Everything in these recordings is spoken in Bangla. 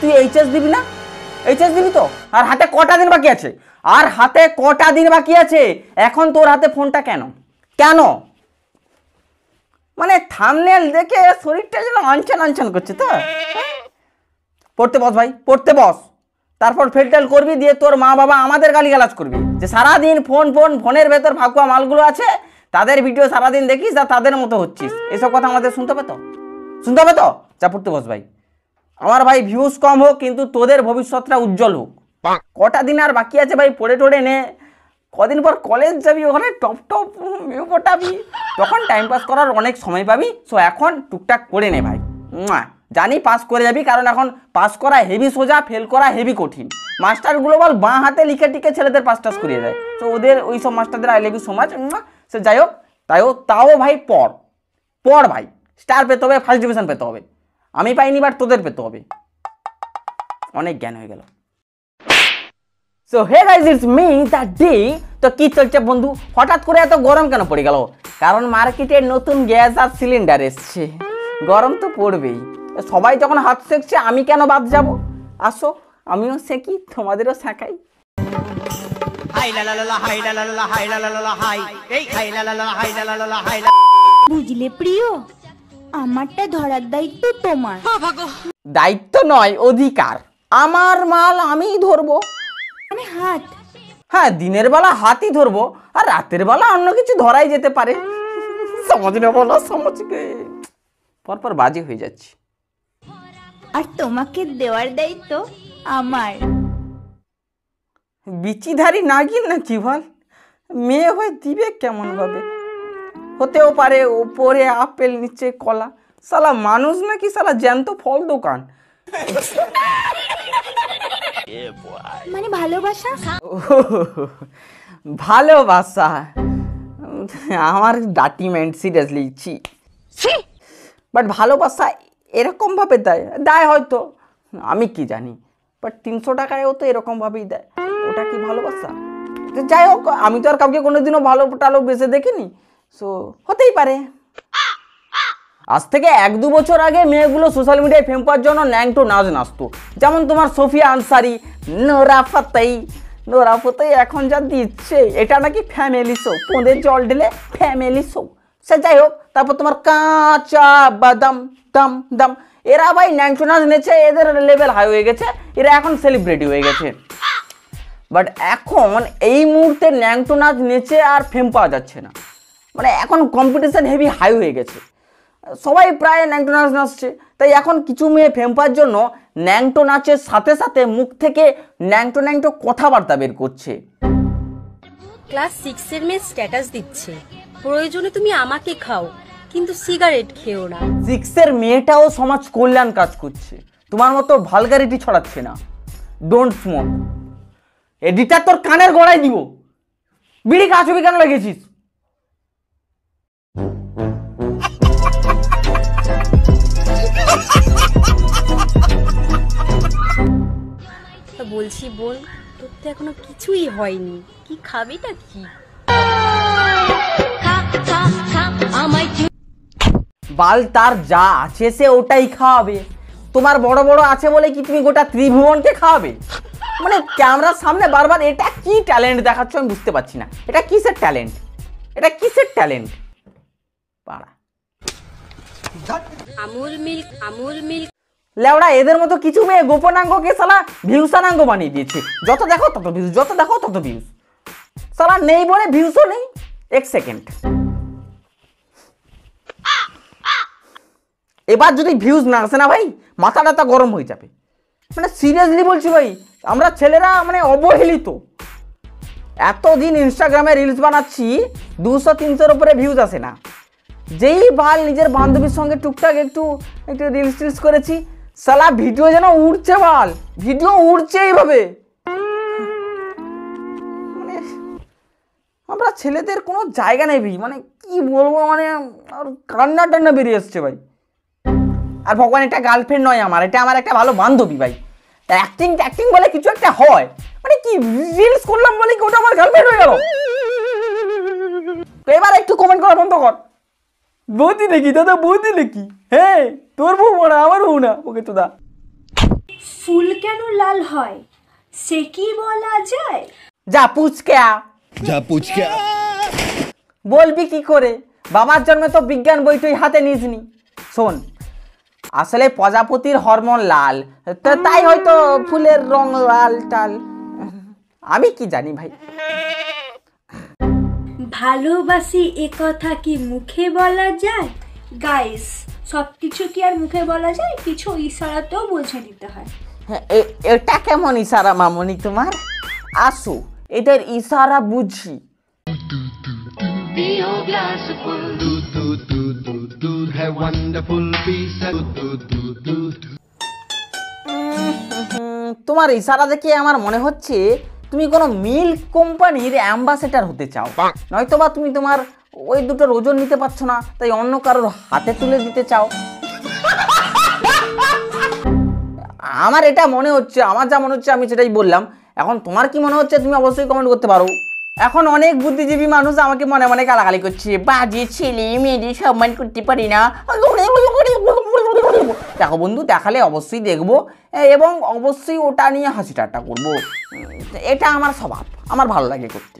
তুই এইচএস দিবি না? এইচএস দিবি তো? আর হাতে কটা দিন বাকি আছে? আর হাতে কটা দিন বাকি আছে? এখন তোর হাতে ফোনটা কেন? কেন? মানে থাম্বনেল দেখে শরীরটা যেন আনচান আনচান করছে তো। পড়তে বস ভাই, পড়তে বস। তারপর ফেলটেল করবি, দিয়ে তোর মা বাবা আমাদের গালিগালাজ করবি যে সারাদিন ফোনের ভেতর ফাঁকুয়া মালগুলো আছে, তাদের ভিডিও সারাদিন দেখিস আর তাদের মতো হচ্ছিস। এসব কথা আমাদের শুনতে হবে তো? শুনতে হবে তো? যা পড়তে বস ভাই। আমার ভাই ভিউজ কম হোক, কিন্তু তোদের ভবিষ্যৎটা উজ্জ্বল হোক। কটা দিন আর বাকি আছে ভাই, পড়ে টোড়ে নে। কদিন পর কলেজ যাবি, ওখানে টপ টপ পটাবি, তখন টাইম পাস করার অনেক সময় পাবি। সো এখন টুকটাক পড়ে নে ভাই। জানি পাস করে যাবি, কারণ এখন পাস করা হেভি সোজা, ফেল করা হেভি কঠিন। মাস্টারগুলো বল বাঁ হাতে লিখে টিকে ছেলেদের পাস টাস করিয়ে দেয়। তো ওদের ওই সব মাস্টারদের I love you so much. সে যাই হোক, তাও ভাই পড় ভাই। স্টার পেতে হবে, ফার্স্ট ডিভিশন পেতে হবে। আমি পাইনি, বাট তোদের পেতে হবে। অনেক জ্ঞান হয়ে গেল। So hey guys, it's me the day. তো কি চলছে বন্ধু? হঠাৎ করে এত গরম কেন পড়ে গেল? কারণ মার্কেটে নতুন গ্যাস আর সিলিন্ডার এসছে, গরম তো পড়বেই। সবাই যখন হাত সেঁকছে, আমি কেন বাদ যাব? আসো, আমিও সেঁকি, তোমাদেরও শেখাই। বুঝলে প্রিয়, আমারটা ধরার দায়িত্ব তোমার। দায়িত্ব নয়, অধিকার। আমার মাল আমিই ধরবো। মানে হাত? হ্যাঁ, দিনের বেলা হাতই ধরবো, আর রাতের বেলা অন্য কিছু ধরাই যেতে পারে। সমাজ না বলো, সমাজকে পরপর বাজে হয়ে যাচ্ছে। আর তোমাকে দেওয়ার দায়িত্ব আমার। বিচিধারী নাগিন নাকি বল? মেয়ে হয়ে দিবে কেমন ভাবে? হতেও পারে ওপরে আপেল নিচে কলা। শালা মানুষ নাকি শালা জ্যান্ত ফল দোকান? মানে ভালোবাসা? ভালোবাসা আমার ডাটিমেন্ট, সিরিয়াসলি ছি। বাট ভালোবাসা এরকম ভাবে দেয় হয়তো, আমি কি জানি। বাট 300 টাকায়ও তো এরকম ভাবেই দেয়। ওটা কি ভালোবাসা? যাই হোক, আমি তো আর কাউকে কোনোদিনও ভালো টালো বেসে দেখিনি। সো হতেই পারে। আজ থেকে 1-2 বছর আগে মেয়েগুলো সোশ্যাল মিডিয়ায় ফেম পাওয়ার জন্য ন্যাংটো নাচ নাচতো। যেমন তোমার সোফিয়া আনসারি, নোরা ফতেই এখন যা দিচ্ছে, এটা নাকি ফ্যামিলি শো। পোঁদের জল ঢেলে ফ্যামিলি শো। সে যাই হোক, তারপর তোমার কাঁচা বাদাম দাম দাম, এরা ভাই ন্যাংটো নাচ নেচে, এদের লেভেল হাই হয়ে গেছে, এরা এখন সেলিব্রিটি হয়ে গেছে। বাট এখন এই মুহূর্তে ন্যাংটো নাচ নেচে আর ফেম পাওয়া যাচ্ছে না। মানে এখন কম্পিটিশন হেভি হাই হয়ে গেছে, সবাই প্রায় ন্যাংটো নাচ নাচছে। তাই এখন কিছু মেয়ে ফেম পাওয়ার জন্য ন্যাংটো নাচের সাথে সাথে মুখ থেকে ন্যাংটো কথাবার্তা বের করছে। ক্লাস 6 এর মেয়ে স্ট্যাটাস দিচ্ছে, প্রয়োজনে তুমি আমাকে খাও, কিন্তু সিগারেট খেও না। 6 এর মেয়েটাও সমাজ কল্যাণ কাজ করছে, তোমার মতো ভালগারিটি ছড়াচ্ছে না। Don't smoke. এডিটার তোর কানের গোড়ায় দিব। বিড়ি কাছবি কেন লেগেছিস? বলছি বোন, তোর তো এখনো কিছুই হয়নি, কি খাবিটা কি? বাল তার যা আছে সে ওটাই খাওয়াবে। তোমার বড় বড় আছে বলে কি তুমি গোটা ত্রিভুবনকে খাওয়াবে? মানে ক্যামেরার সামনে বারবার এটা কি ট্যালেন্ট দেখাচ্ছ আমি বুঝতে পারছি না। এটা কিসের ট্যালেন্ট? এটা কিসের ট্যালেন্ট? পাড়া আমুল মিল্ক। লেওড়া, এদের মতো কিছু মেয়ে গোপনাঙ্গকে শালা ভিউসানাঙ্গ বানিয়ে দিয়েছে। যত দেখো তত ভিউজ, শালা নেই বলে ভিউসও নেই। 1 সেকেন্ড, এবার যদি ভিউজ না আসে না ভাই, মাথাটা গরম হয়ে যাবে। মানে সিরিয়াসলি বলছি ভাই, আমরা ছেলেরা মানে অবহেলিত। এতদিন ইনস্টাগ্রামে রিলস বানাচ্ছি, 200-300-র উপরে ভিউজ আসে না। যেই বাল নিজের বান্ধবীর সঙ্গে টুকটাক একটু রিলস করেছি, শালা ভিডিও যেন উড়ছে, বাল ভিডিও উড়ছে এইভাবে। মানে আমরা ছেলেদের কোনো জায়গা নেই ভাই, মানে কি বলবো, মানে আর কান্না টান্না বেরিয়ে আসছে ভাই। আর ভগবান, এটা গার্লফ্রেন্ড নয় আমার, এটা আমার একটা ভালো বান্ধবী ভাই। অ্যাক্টিং বলে কিছু একটা হয়, মানে কি রিলস করলাম বলে কি ওটা আমার গার্লফ্রেন্ড হয়ে গেল? তো এবার একটু কমেন্ট করা বন্ধ কর। বৌদি নাকি দাদা, বৌদি নাকি? হ্যাঁ, তোর বউ না, আমার বউ না। ওকে তো দা ফুল কেন লাল হয় সে কি বলা যায়? যা পুচকে বলবি কি করে? বাবার জন্মে তো বিজ্ঞান বইটই হাতে নিসনি। শোন, আসলে প্রজাপতির হরমোন লাল, তাই হয়তো ফুলের রং লাল টাল, আমি কি জানি ভাই। ভালোবাসি এ কথা কি মুখে বলা যায়? গাইস, সবকিছু কি আর মুখে বলা যায়? কিছু ইশারাতেও বুঝে দিতে হয়। এটা কেমন ইশারা মামনি তোমার? আসো এদের ইশারা বুঝি। তোমার ইশারা দেখে আমার মনে হচ্ছে তুমি কোনো মিল্ক কোম্পানির অ্যাম্বাসেডর হতে চাও, নয়তো বা তুমি তোমার ওই দুটোর ওজন নিতে পারছো না, তাই অন্য কারোর হাতে তুলে দিতে চাও। আমার এটা মনে হচ্ছে, আমার যা মনে হচ্ছে আমি সেটাই বললাম। এখন তোমার কি মনে হচ্ছে তুমি অবশ্যই কমেন্ট করতে পারো। এখন অনেক বুদ্ধিজীবী মানুষ আমাকে মনে মনে গালাগালি করছে, বাজে ছেলে, মেয়েদের সম্মান করতে পারি না। দেখো বন্ধু, দেখালে অবশ্যই দেখবো এবং অবশ্যই ওটা নিয়ে হাসি ঠাট্টা করবো। এটা আমার স্বভাব, আমার ভালো লাগে করতে।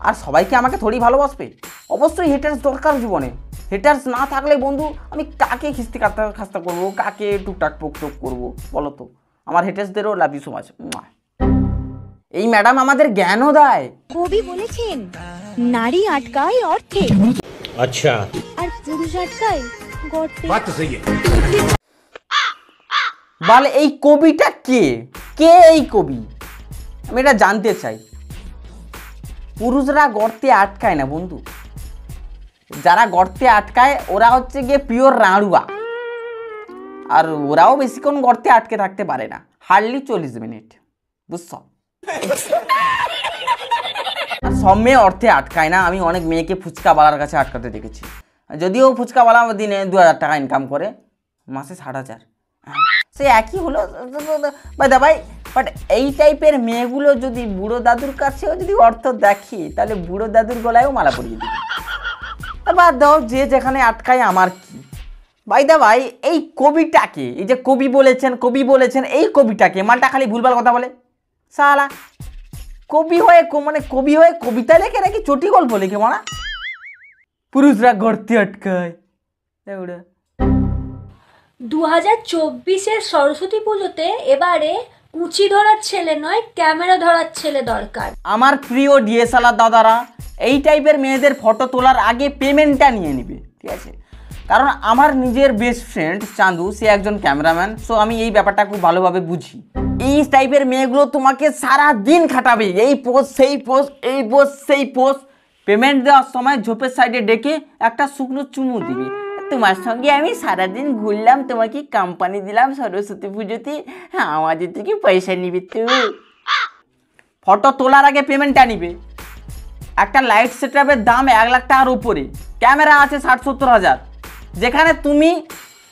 আর সবাইকে আমাকে থোড়ি ভালোবাসবে? অবশ্যই হেটার্স দরকার জীবনে। হেটার্স না থাকলে বন্ধু আমি কাকে খিস্তি খাস্তা করবো, কাকে টুকটাক পোকটোক করবো বলো তো? আমার হেটার্সদেরও লাভ ইউ সো মাচ। এই ম্যাডাম আমাদের জ্ঞানও দেয়। কবি বলেছেন নারী আটকায় অর্থে, अच्छा আর পুরুষ আটকায় গর্তে। बात तो सही है। বলে এই কবিটা কে? কে এই কবি? আমি এটা জানতে চাই। পুরুষরা গর্তে আটকায় না বন্ধু, যারা গর্তে আটকায় ওরা হচ্ছে গিয়ে পিওর রাঁড়ুয়া, আর ওরাও বেশিক্ষণ গর্তে আটকে থাকতে পারে না, হার্ডলি 40 মিনিট, বুঝছো? আর সব মেয়ে অর্থে আটকায় না। আমি অনেক মেয়েকে ফুচকাওয়ালার কাছে আটকাতে দেখেছি, যদিও ফুচকাওয়ালা দিনে 2000 টাকা ইনকাম করে, মাসে 60,000, সে একই হলো ভাই। বাট এই টাইপের মেয়েগুলো যদি বুড়ো দাদুর কাছেও যদি অর্থ দেখে, তাহলে বুড়ো দাদুর গলায়ও মালা পরিয়ে দিবে। বাদ দাও, যে যেখানে আটকায় আমার কি। ভাই এই কবিটাকে, এই যে কবি বলেছেন এই কবিটাকে, মালটা খালি ভুলভাল কথা বলে সালা। কবি হয়ে কবিতা লেখে নাকি চটি গল্প লেখে মানা? পুরুষরা গর্তে আটকায়। 2024-এর সরস্বতী পুজোতে এবারে কুচি ধরার ছেলে নয়, ক্যামেরা ধরার ছেলে দরকার। আমার প্রিয় ডিএসএলআর দাদারা, এই টাইপের মেয়েদের ফটো তোলার আগে পেমেন্টটা নিয়ে নিবে, ঠিক আছে? কারণ আমার নিজের বেস্ট ফ্রেন্ড চান্দু, সে একজন ক্যামেরাম্যান, সো আমি এই ব্যাপারটা খুব ভালোভাবে বুঝি। এই টাইপের মেয়েগুলো তোমাকে সারা দিন খাটাবে, এই পোস্ট সেই পোস্ট, এই পোস্ট সেই পোস্ট। পেমেন্ট দেওয়ার সময় ঝোপের সাইডে ডেকে একটা শুকনো চুমু দিবে, তোমার সঙ্গে আমি সারাদিন ঘুরলাম, তোমাকে কোম্পানি দিলাম সরস্বতী পুজোতে, আমাদের থেকে পয়সা নিবি তো। ফটো তোলার আগে পেমেন্টটা নিবে। একটা লাইট সেটআপের দাম 1 লাখ টাকার উপরে, ক্যামেরা আছে 60-70 হাজার। যেখানে তুমি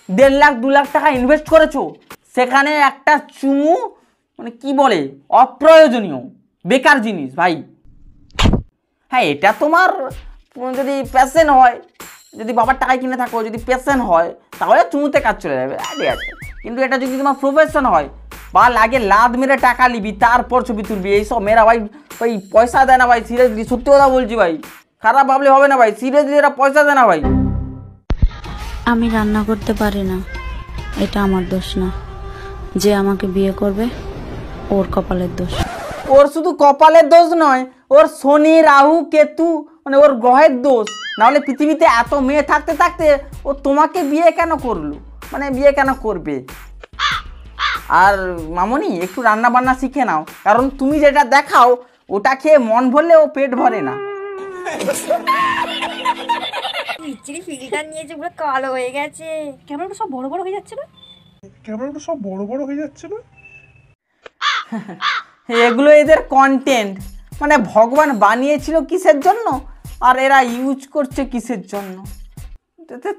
1.5 লাখ 2 লাখ টাকা ইনভেস্ট করেছো, সেখানে একটা চুমু মানে কি বলে অপ্রয়োজনীয় বেকার জিনিস ভাই। হ্যাঁ, এটা তোমার যদি প্যাশন হয়, যদি বাবার টাকায় কিনে থাকো, যদি প্যাশন হয়, তাহলে চুমুতে কাজ চলে যাবে, ঠিক আছে। কিন্তু এটা যদি তোমার প্রফেশন হয়, বা লাগে লাদ মেরে টাকা নিবি তারপর ছবি তুলবি, এইসব মেয়েরা ভাই পয়সা দেয় না ভাই, সিরিয়াসলি সত্যি কথা বলছি ভাই, খারাপ ভাবলে হবে না ভাই, সিরিয়াসলি এরা পয়সা দেয় না ভাই। আমি রান্না করতে পারি না, এটা আমার দোষ না। যে আমাকে বিয়ে করবে ওর কপালের দোষ। ওর শুধু কপালের দোষ নয়, ওর শনি রাহু কেতু মানে ওর গ্রহের দোষ। নাহলে পৃথিবীতে এত মেয়ে থাকতে থাকতে ও তোমাকে বিয়ে কেন করলো, মানে বিয়ে কেন করবে? আর মামনি, একটু রান্না বান্না শিখে নাও, কারণ তুমি যেটা দেখাও ওটা খেয়ে মন ভরলে ও পেট ভরে না। ফিল্টার নিয়েছে, পুরো কালো হয়ে গেছে। ক্যামেরাটা সব বড় বড় হয়ে যাচ্ছে না? এগুলো এদের কন্টেন্ট, মানে ভগবান বানিয়েছিল কিসের জন্য আর এরা ইউজ করছে কিসের জন্য?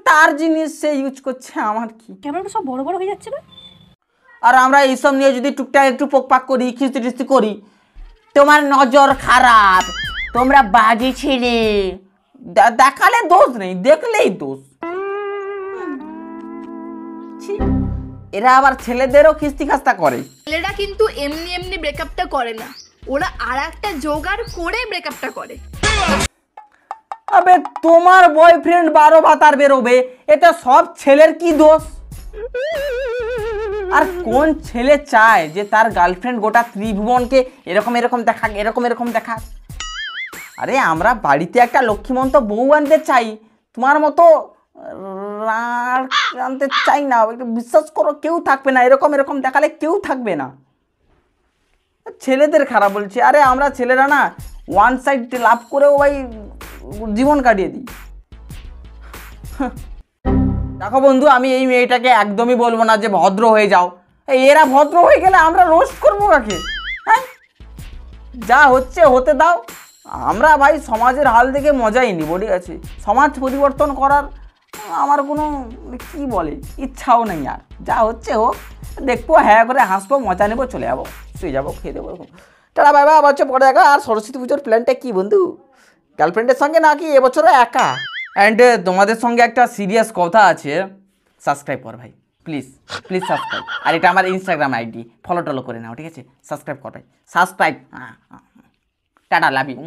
তার জিনিস সে ইউজ করছে, আমার কি? ক্যামেরাটা সব বড় বড় হয়ে যাচ্ছে না? আর আমরা এইসব নিয়ে যদি টুকটাক একটু পোকপাক করি, খিস্তি টিস্তি করি, তোমার নজর খারাপ, তোমরা বাজে ছেলে, দেখালে দোষ নেই, দেখলেই দোষ। এরা আবার ছেলেদেরও খিস্তি খাস্তা করে। ছেলেরা কিন্তু এমনি এমনি ব্রেকআপটা করে না, ওরা আর একটা জোগাড় করে ব্রেকআপটা করে। আবে তোমার বয়ফ্রেন্ড 12 ভাতার বেরোবে, এতে সব ছেলের কি দোষ? আর কোন ছেলে চায় যে তার গার্লফ্রেন্ড গোটা ত্রিভুবনকে এরকম এরকম দেখাক, এরকম এরকম দেখাক? আরে আমরা বাড়িতে একটা লক্ষ্মীমন্ত বউ আনতে চাই, তোমার মতো রার আনতে চাই না। একটু বিশ্বাস করো, কেউ থাকবে না এরকম এরকম দেখালে, কেউ থাকবে না। ছেলেদের খারাপ বলছি, আরে আমরা ছেলেরা না ওয়ান সাইড লাভ করেও ভাই জীবন কাটিয়ে দিই। দেখো বন্ধু, আমি এই মেয়েটাকে একদমই বলবো না যে ভদ্র হয়ে যাও। এরা ভদ্র হয়ে গেলে আমরা রোস্ট করবো কাকে? হ্যাঁ, যা হচ্ছে হতে দাও। আমরা ভাই সমাজের হাল দেখে মজাই নিব, ঠিক আছে? সমাজ পরিবর্তন করার আমার কোনো কি বলে ইচ্ছাও নেই। আর যা হচ্ছে হোক, দেখবো, হ্যাঁ করে হাসবো, মজা নেবো, চলে যাবো, শুয়ে যাবো, খেয়ে দেবো। তারা বাবা আবার হচ্ছে পরে দেখা। আর সরস্বতী পুজোর প্ল্যানটা কি বন্ধু? গার্লফ্রেন্ডের সঙ্গে নাকি এবছরও একা? অ্যান্ড তোমাদের সঙ্গে একটা সিরিয়াস কথা আছে, সাবস্ক্রাইব কর ভাই, প্লিজ প্লিজ সাবস্ক্রাইব। আর এটা আমার ইনস্টাগ্রাম আইডি, ফলো টলো করে নাও, ঠিক আছে? সাবস্ক্রাইব কর ভাই, সাবস্ক্রাইব। Tata, love you.